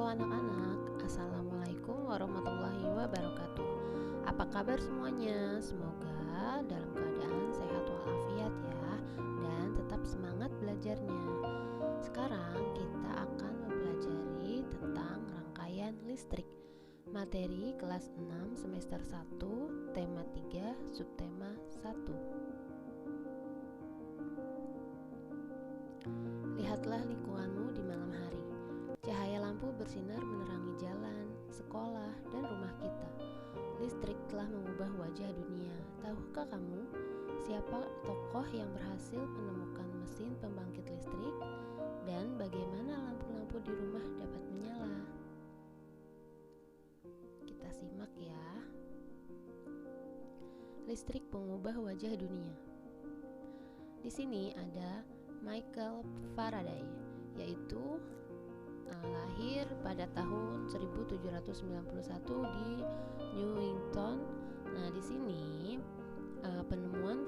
Halo anak-anak, Assalamualaikum warahmatullahi wabarakatuh. Apa kabar semuanya? Semoga dalam keadaan sehat walafiat ya, dan tetap semangat belajarnya. Sekarang kita akan mempelajari tentang rangkaian listrik. Materi kelas 6 semester 1, tema 3, subtema 1. Lihatlah lingkunganmu di malam hari. Cahaya lampu bersinar menerangi jalan, sekolah, dan rumah kita. Listrik telah mengubah wajah dunia. Tahukah kamu siapa tokoh yang berhasil menemukan mesin pembangkit listrik dan bagaimana lampu-lampu di rumah dapat menyala? Kita simak ya. Listrik mengubah wajah dunia. Di sini ada Michael Faraday, yaitu lahir pada tahun 1791 di Newington. Nah, di sini penemuan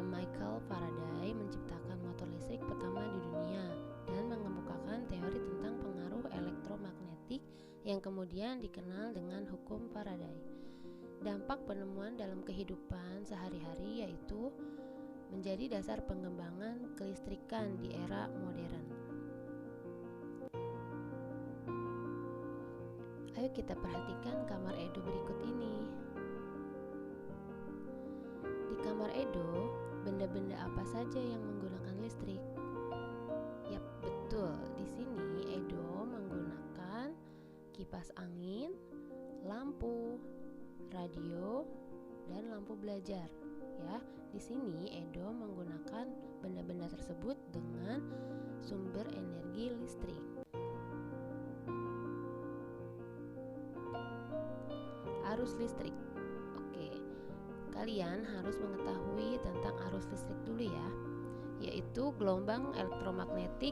Michael Faraday menciptakan motor listrik pertama di dunia dan mengemukakan teori tentang pengaruh elektromagnetik yang kemudian dikenal dengan hukum Faraday. Dampak penemuan dalam kehidupan sehari-hari yaitu menjadi dasar pengembangan kelistrikan di era modern. Ayo kita perhatikan kamar Edo berikut ini. Di kamar Edo, benda-benda apa saja yang menggunakan listrik? Yap, betul. Di sini Edo menggunakan kipas angin, lampu, radio, dan lampu belajar. Ya, di sini Edo menggunakan benda-benda tersebut dengan sumber energi listrik. Arus listrik. Oke, kalian harus mengetahui tentang arus listrik dulu ya, yaitu gelombang elektromagnetik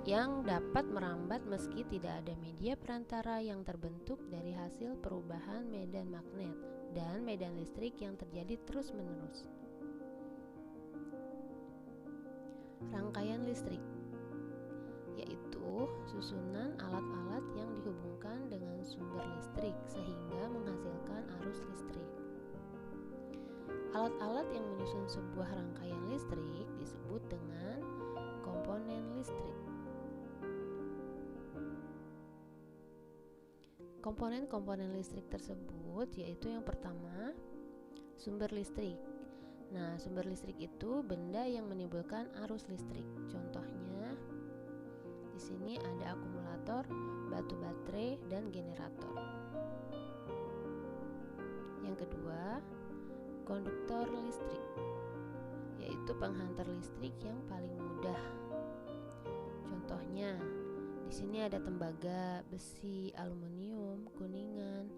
yang dapat merambat meski tidak ada media perantara yang terbentuk dari hasil perubahan medan magnet dan medan listrik yang terjadi terus-menerus. Rangkaian listrik yaitu susunan alat-alat yang dihubungkan dengan sumber listrik sehingga menghasilkan arus listrik. Alat-alat yang menyusun sebuah rangkaian listrik disebut dengan komponen listrik. Komponen-komponen listrik tersebut yaitu yang pertama, sumber listrik. Nah, sumber listrik itu benda yang menimbulkan arus listrik. Contohnya di sini ada akumulator, batu baterai, dan generator. Yang kedua, konduktor listrik, yaitu penghantar listrik yang paling mudah. Contohnya, di sini ada tembaga, besi, aluminium, kuningan,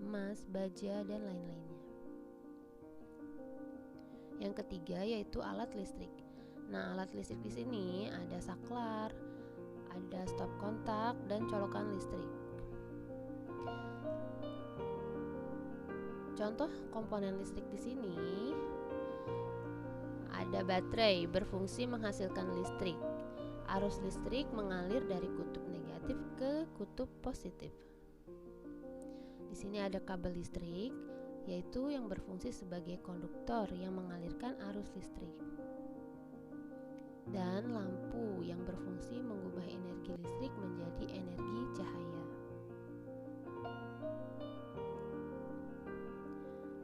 emas, baja, dan lain-lainnya. Yang ketiga yaitu alat listrik. Nah, alat listrik di sini ada saklar, ada stop kontak, dan colokan listrik. Contoh komponen listrik di sini ada baterai berfungsi menghasilkan listrik. Arus listrik mengalir dari kutub negatif ke kutub positif. Di sini ada kabel listrik, yaitu yang berfungsi sebagai konduktor yang mengalirkan arus listrik. Dan lampu yang berfungsi mengubah energi listrik menjadi energi cahaya.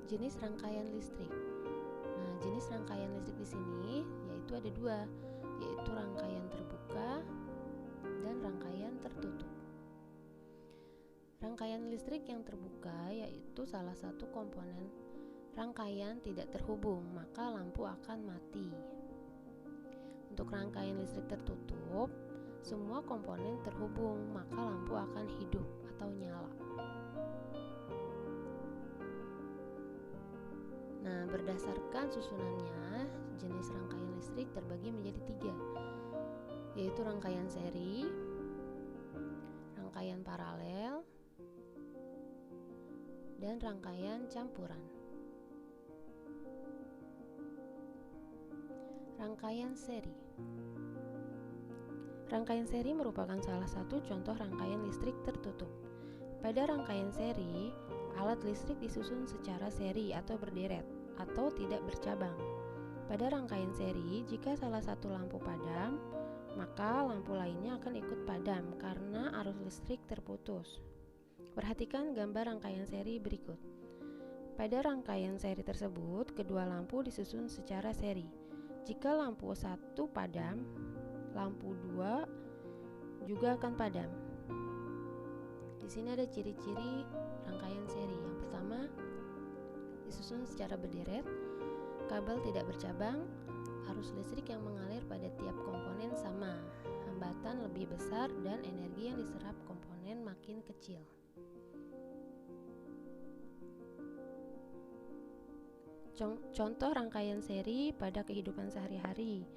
Jenis rangkaian listrik. Nah, jenis rangkaian listrik di sini yaitu ada dua, yaitu rangkaian terbuka dan rangkaian tertutup. Rangkaian listrik yang terbuka yaitu salah satu komponen rangkaian tidak terhubung, maka lampu akan mati. Untuk rangkaian listrik tertutup, semua komponen terhubung, maka lampu akan hidup atau nyala. Nah, berdasarkan susunannya, jenis rangkaian listrik terbagi menjadi 3, yaitu rangkaian seri, rangkaian paralel, dan rangkaian campuran. Rangkaian seri. Rangkaian seri merupakan salah satu contoh rangkaian listrik tertutup. Pada rangkaian seri, alat listrik disusun secara seri atau berderet, atau tidak bercabang. Pada rangkaian seri, jika salah satu lampu padam, maka lampu lainnya akan ikut padam karena arus listrik terputus. Perhatikan gambar rangkaian seri berikut. Pada rangkaian seri tersebut, kedua lampu disusun secara seri. Jika lampu 1 padam, lampu 2 juga akan padam. Di sini ada ciri-ciri rangkaian seri. Yang pertama, disusun secara berderet, kabel tidak bercabang, arus listrik yang mengalir pada tiap komponen sama, hambatan lebih besar, dan energi yang diserap komponen makin kecil. Contoh rangkaian seri pada kehidupan sehari-hari,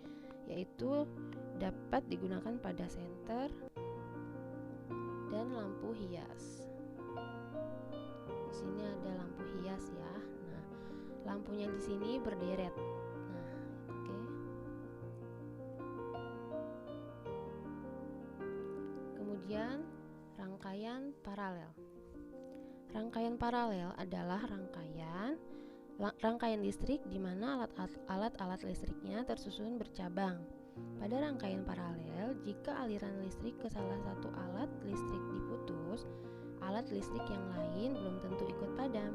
yaitu dapat digunakan pada senter dan lampu hias. Di sini ada lampu hias ya. Nah, lampunya di sini berderet. Nah, oke. Kemudian rangkaian paralel. Rangkaian paralel adalah rangkaian listrik di mana alat-alat listriknya tersusun bercabang. Pada rangkaian paralel, jika aliran listrik ke salah satu alat listrik diputus, alat listrik yang lain belum tentu ikut padam.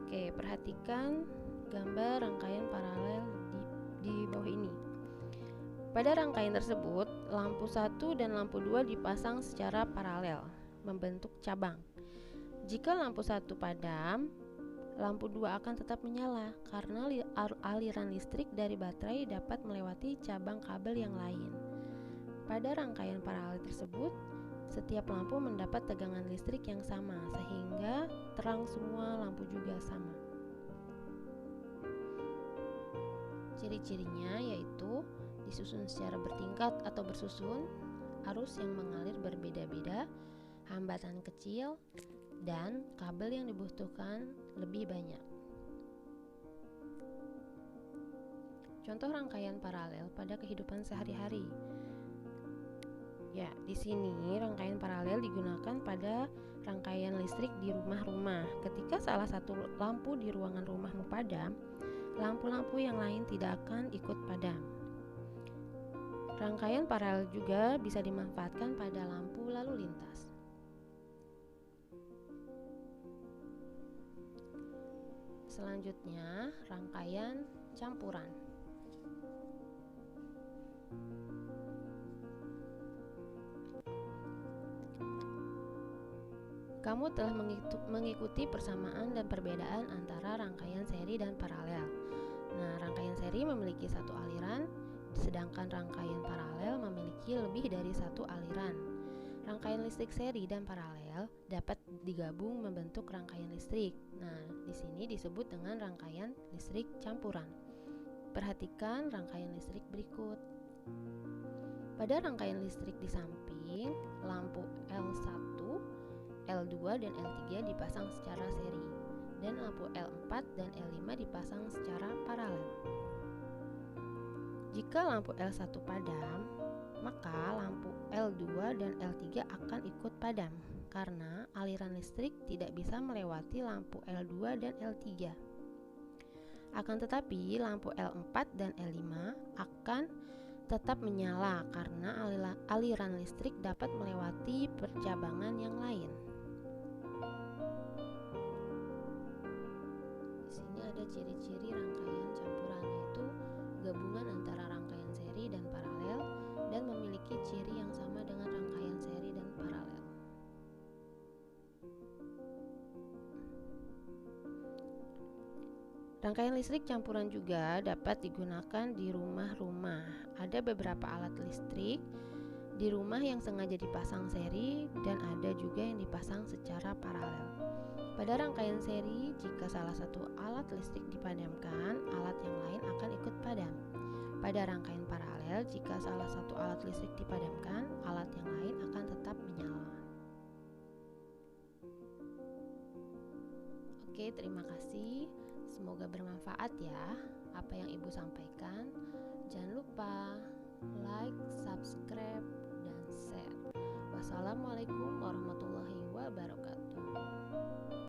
Oke, perhatikan gambar rangkaian paralel di bawah ini. Pada rangkaian tersebut, lampu 1 dan lampu 2 dipasang secara paralel, membentuk cabang. Jika lampu 1 padam, lampu 2 akan tetap menyala karena aliran listrik dari baterai dapat melewati cabang kabel yang lain. Pada rangkaian paralel tersebut, setiap lampu mendapat tegangan listrik yang sama sehingga terang semua lampu juga sama. Ciri-cirinya yaitu disusun secara bertingkat atau bersusun, arus yang mengalir berbeda-beda, hambatan kecil, dan kabel yang dibutuhkan lebih banyak. Contoh rangkaian paralel pada kehidupan sehari-hari. Ya, di sini rangkaian paralel digunakan pada rangkaian listrik di rumah-rumah. Ketika salah satu lampu di ruangan rumahmu padam, lampu-lampu yang lain tidak akan ikut padam. Rangkaian paralel juga bisa dimanfaatkan pada lampu lalu lintas. Selanjutnya, rangkaian campuran. Kamu telah mengikuti persamaan dan perbedaan antara rangkaian seri dan paralel. Nah, rangkaian seri memiliki satu aliran, sedangkan rangkaian paralel memiliki lebih dari satu aliran. Rangkaian listrik seri dan paralel dapat digabung membentuk rangkaian listrik. Nah, di sini disebut dengan rangkaian listrik campuran. Perhatikan rangkaian listrik berikut. Pada rangkaian listrik di samping, lampu L1, L2, dan L3 dipasang secara seri, dan lampu L4 dan L5 dipasang secara paralel. Jika lampu L1 padam, maka lampu L2 dan L3 akan ikut padam karena aliran listrik tidak bisa melewati lampu L2 dan L3. Akan tetapi, lampu L4 dan L5 akan tetap menyala karena aliran listrik dapat melewati percabangan yang lain. Di sini ada ciri-ciri rangkaian campuran, yaitu gabungan antara rangkaian seri dan paralel dan memiliki ciri yang sama dengan rangkaian seri dan paralel. Rangkaian listrik campuran juga dapat digunakan di rumah-rumah. Ada beberapa alat listrik di rumah yang sengaja dipasang seri dan ada juga yang dipasang secara paralel. Pada rangkaian seri, jika salah satu alat listrik dipadamkan, alat yang lain akan ikut padam. Pada rangkaian paralel, jika salah satu alat listrik dipadamkan, alat yang lain akan tetap menyala. Oke, terima kasih. Semoga bermanfaat ya apa yang Ibu sampaikan. Jangan lupa like, subscribe, Wassalamualaikum warahmatullahi wabarakatuh.